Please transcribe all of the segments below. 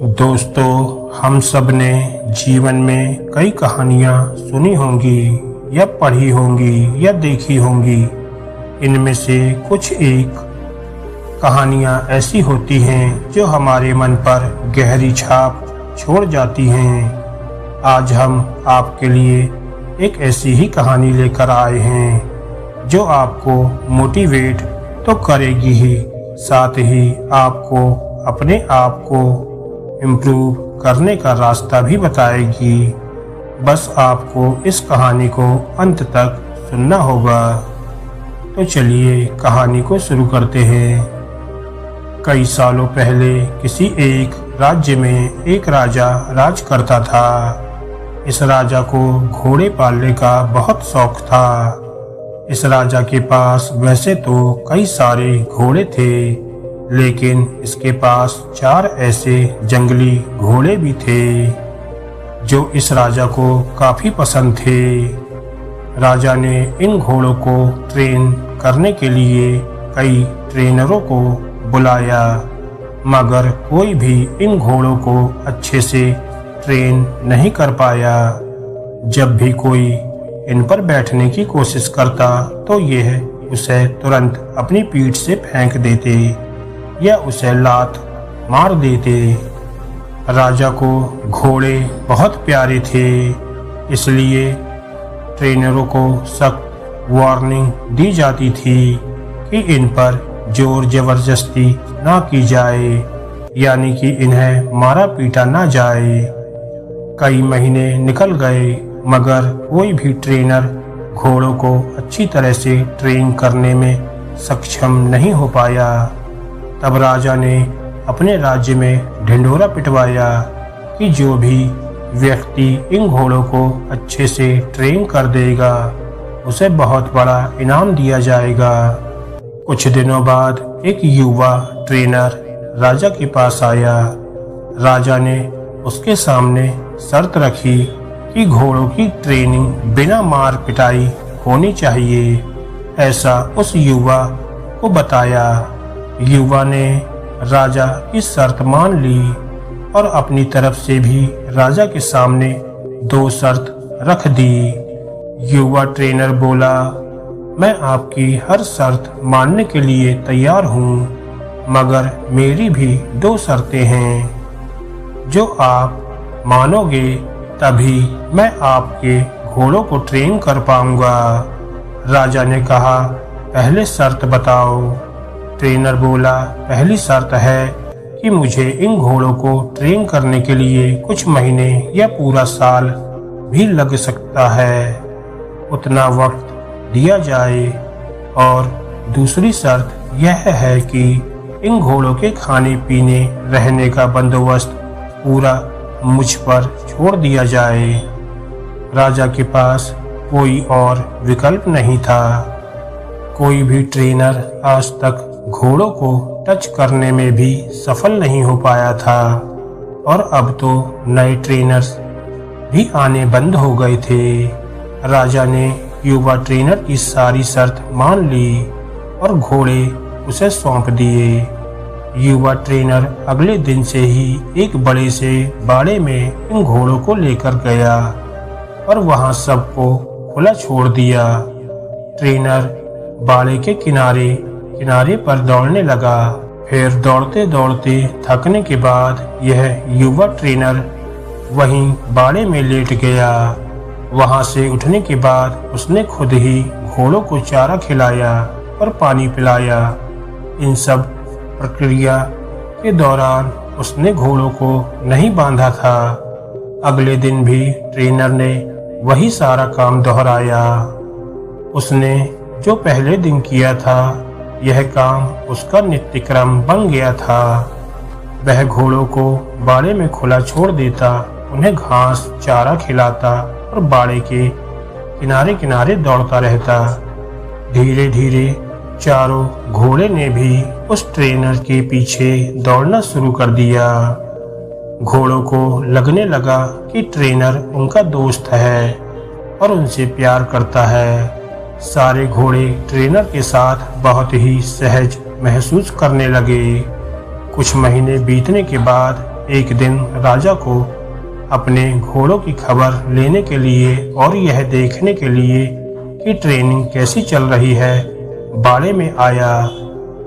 दोस्तों, हम सब ने जीवन में कई कहानियाँ सुनी होंगी या पढ़ी होंगी या देखी होंगी। इनमें से कुछ एक कहानियाँ ऐसी होती हैं जो हमारे मन पर गहरी छाप छोड़ जाती हैं। आज हम आपके लिए एक ऐसी ही कहानी लेकर आए हैं जो आपको मोटिवेट तो करेगी ही, साथ ही आपको अपने आप को इम्प्रूव करने का रास्ता भी बताएगी। बस आपको इस कहानी को अंत तक सुनना होगा। तो चलिए कहानी को शुरू करते हैं। कई सालों पहले किसी एक राज्य में एक राजा राज करता था। इस राजा को घोड़े पालने का बहुत शौक था। इस राजा के पास वैसे तो कई सारे घोड़े थे, लेकिन इसके पास 4 ऐसे जंगली घोड़े भी थे जो इस राजा को काफी पसंद थे। राजा ने इन घोड़ों को ट्रेन करने के लिए कई ट्रेनरों को बुलाया, मगर कोई भी इन घोड़ों को अच्छे से ट्रेन नहीं कर पाया। जब भी कोई इन पर बैठने की कोशिश करता तो यह उसे तुरंत अपनी पीठ से फेंक देते या उसे लात मार देते। राजा को घोड़े बहुत प्यारे थे, इसलिए ट्रेनरों को सख्त वार्निंग दी जाती थी कि इन पर जोर जबरदस्ती ना की जाए, यानी कि इन्हें मारा पीटा ना जाए। कई महीने निकल गए, मगर कोई भी ट्रेनर घोड़ों को अच्छी तरह से ट्रेन करने में सक्षम नहीं हो पाया। तब राजा ने अपने राज्य में ढिंढोरा पिटवाया कि जो भी व्यक्ति इन घोड़ों को अच्छे से ट्रेन कर देगा उसे बहुत बड़ा इनाम दिया जाएगा। कुछ दिनों बाद एक युवा ट्रेनर राजा के पास आया। राजा ने उसके सामने शर्त रखी कि घोड़ों की ट्रेनिंग बिना मार पिटाई होनी चाहिए। ऐसा उस युवा को बताया। युवा ने राजा की शर्त मान ली और अपनी तरफ से भी राजा के सामने 2 शर्त रख दी। युवा ट्रेनर बोला, मैं आपकी हर शर्त मानने के लिए तैयार हूँ, मगर मेरी भी 2 शर्तें हैं। जो आप मानोगे तभी मैं आपके घोड़ों को ट्रेन कर पाऊंगा। राजा ने कहा, पहले शर्त बताओ। ट्रेनर बोला, पहली शर्त है कि मुझे इन घोड़ों को ट्रेन करने के लिए कुछ महीने या पूरा साल भी लग सकता है, उतना वक्त दिया जाए। और दूसरी शर्त यह है कि इन घोड़ों के खाने पीने रहने का बंदोबस्त पूरा मुझ पर छोड़ दिया जाए। राजा के पास कोई और विकल्प नहीं था। कोई भी ट्रेनर आज तक घोड़ों को टच करने में भी सफल नहीं हो पाया था, और अब तो नए ट्रेनर्स भी आने बंद हो गए थे। राजा ने युवा ट्रेनर की सारी शर्त मान ली और घोड़े उसे सौंप दिए। युवा ट्रेनर अगले दिन से ही एक बड़े से बाड़े में इन घोड़ों को लेकर गया और वहां सबको खुला छोड़ दिया। ट्रेनर बाड़े के किनारे पर दौड़ने लगा। फिर दौड़ते दौड़ते थकने के बाद यह युवा ट्रेनर वहीं बाड़े में लेट गया। वहां से उठने के बाद उसने खुद ही घोड़ों को चारा खिलाया और पानी पिलाया। इन सब प्रक्रिया के दौरान उसने घोड़ों को नहीं बांधा था। अगले दिन भी ट्रेनर ने वही सारा काम दोहराया। उसने जो पहले दिन किया था, यह काम उसका नित्यक्रम बन गया था। वह घोड़ों को बाड़े में खुला छोड़ देता, उन्हें घास चारा खिलाता और बाड़े के किनारे किनारे दौड़ता रहता। धीरे धीरे चारों घोड़े ने भी उस ट्रेनर के पीछे दौड़ना शुरू कर दिया। घोड़ों को लगने लगा कि ट्रेनर उनका दोस्त है और उनसे प्यार करता है। सारे घोड़े ट्रेनर के साथ बहुत ही सहज महसूस करने लगे। कुछ महीने बीतने के बाद एक दिन राजा को अपने घोड़ों की खबर लेने के लिए और यह देखने के लिए कि ट्रेनिंग कैसी चल रही है बाड़े में आया।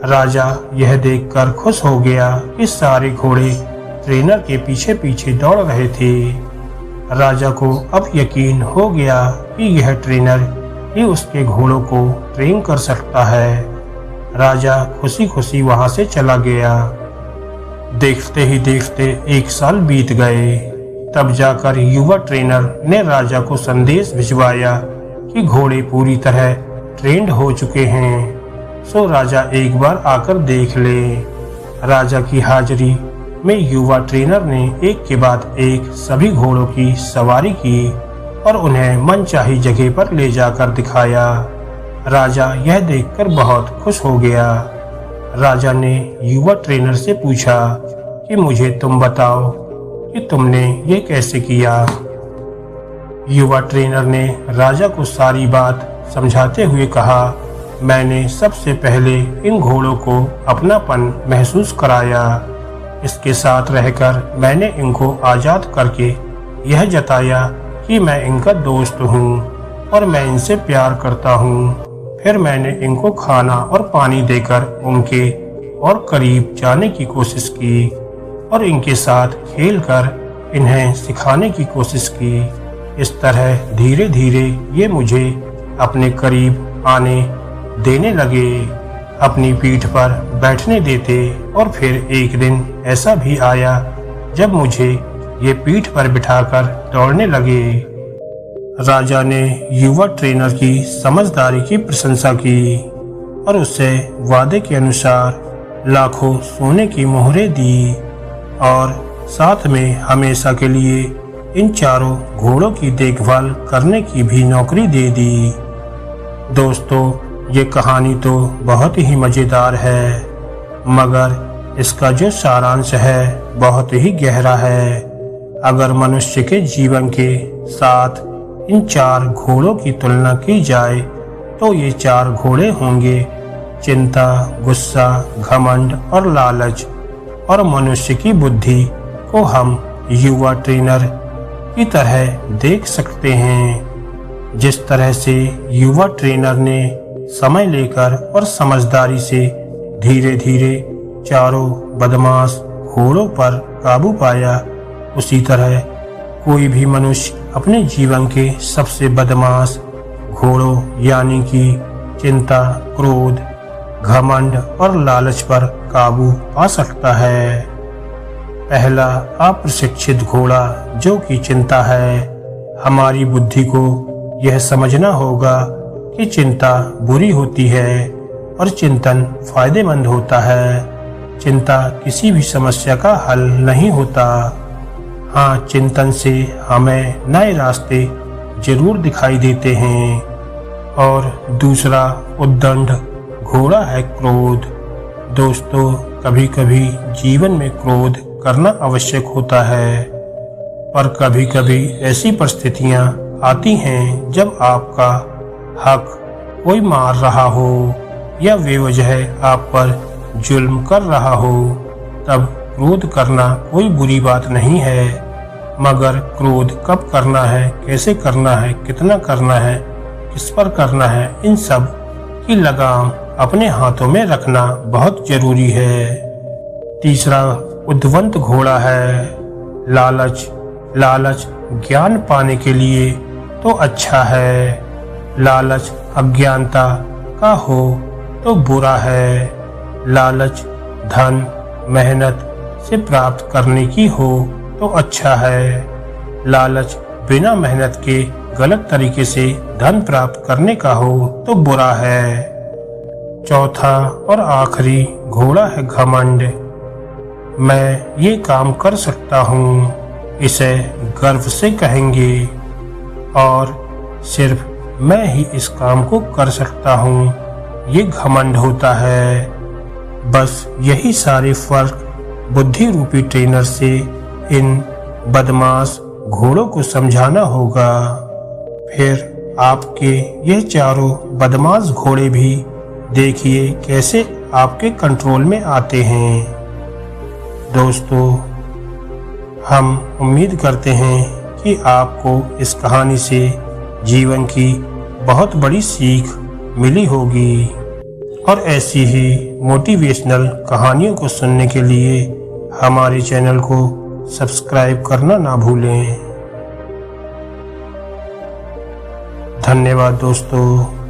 राजा यह देखकर खुश हो गया कि सारे घोड़े ट्रेनर के पीछे पीछे दौड़ रहे थे। राजा को अब यकीन हो गया कि यह ट्रेनर ही उसके घोड़ों को ट्रेन कर सकता है। राजा खुशी खुशी वहां से चला गया। देखते ही देखते 1 साल बीत गए। तब जाकर युवा ट्रेनर ने राजा को संदेश भिजवाया कि घोड़े पूरी तरह ट्रेंड हो चुके हैं, सो राजा एक बार आकर देख ले। राजा की हाजिरी में युवा ट्रेनर ने एक के बाद एक सभी घोड़ों की सवारी की और उन्हें मनचाही जगह पर ले जाकर दिखाया। राजा यह देखकर बहुत खुश हो गया। राजा ने युवा ट्रेनर से पूछा कि मुझे तुम बताओ कि तुमने ये कैसे किया। युवा ट्रेनर ने राजा को सारी बात समझाते हुए कहा, मैंने सबसे पहले इन घोड़ों को अपनापन महसूस कराया। इसके साथ रहकर मैंने इनको आज़ाद करके यह जताया कि मैं इनका दोस्त हूँ और मैं इनसे प्यार करता हूँ। फिर मैंने इनको खाना और पानी देकर उनके और करीब जाने की कोशिश की और इनके साथ खेलकर इन्हें सिखाने की कोशिश की। इस तरह धीरे धीरे ये मुझे अपने करीब आने देने लगे, अपनी पीठ पर बैठने देते और फिर एक दिन ऐसा भी आया जब मुझे ये पीठ पर बिठाकर दौड़ने लगे। राजा ने युवा ट्रेनर की समझदारी की प्रशंसा की और उसे वादे के अनुसार लाखों सोने की मोहरें दी और साथ में हमेशा के लिए इन चारों घोड़ों की देखभाल करने की भी नौकरी दे दी। दोस्तों, ये कहानी तो बहुत ही मज़ेदार है, मगर इसका जो सारांश है बहुत ही गहरा है। अगर मनुष्य के जीवन के साथ इन 4 घोड़ों की तुलना की जाए तो ये 4 घोड़े होंगे चिंता, गुस्सा, घमंड और लालच। और मनुष्य की बुद्धि को हम युवा ट्रेनर की तरह देख सकते हैं। जिस तरह से युवा ट्रेनर ने समय लेकर और समझदारी से धीरे धीरे चारों बदमाश घोड़ों पर काबू पाया, उसी तरह कोई भी मनुष्य अपने जीवन के सबसे बदमाश घोड़ों यानी कि चिंता, क्रोध, घमंड और लालच पर काबू पा सकता है। पहला अप्रशिक्षित घोड़ा जो कि चिंता है। हमारी बुद्धि को यह समझना होगा कि चिंता बुरी होती है और चिंतन फायदेमंद होता है। चिंता किसी भी समस्या का हल नहीं होता। हाँ, चिंतन से हमें नए रास्ते जरूर दिखाई देते हैं। और दूसरा उद्दंड घोड़ा है क्रोध। दोस्तों, कभी कभी जीवन में क्रोध करना आवश्यक होता है, पर कभी कभी ऐसी परिस्थितियां आती हैं जब आपका हक कोई मार रहा हो या बेवजह आप पर जुल्म कर रहा हो, तब क्रोध करना कोई बुरी बात नहीं है। मगर क्रोध कब करना है, कैसे करना है, कितना करना है, किस पर करना है, इन सब की लगाम अपने हाथों में रखना बहुत जरूरी है। तीसरा उद्वंत घोड़ा है लालच। लालच ज्ञान पाने के लिए तो अच्छा है, लालच अज्ञानता का हो तो बुरा है। लालच धन मेहनत से प्राप्त करने की हो तो अच्छा है, लालच बिना मेहनत के गलत तरीके से धन प्राप्त करने का हो तो बुरा है। चौथा और आखिरी घोड़ा है घमंड। मैं ये काम कर सकता हूँ, इसे गर्व से कहेंगे, और सिर्फ मैं ही इस काम को कर सकता हूँ, ये घमंड होता है। बस यही सारे फर्क बुद्धि रूपी ट्रेनर से इन बदमाश घोड़ों को समझाना होगा। फिर आपके ये चारों बदमाश घोड़े भी देखिए कैसे आपके कंट्रोल में आते हैं। दोस्तों, हम उम्मीद करते हैं कि आपको इस कहानी से जीवन की बहुत बड़ी सीख मिली होगी और ऐसी ही मोटिवेशनल कहानियों को सुनने के लिए हमारे चैनल को सब्सक्राइब करना ना भूलें। धन्यवाद दोस्तों।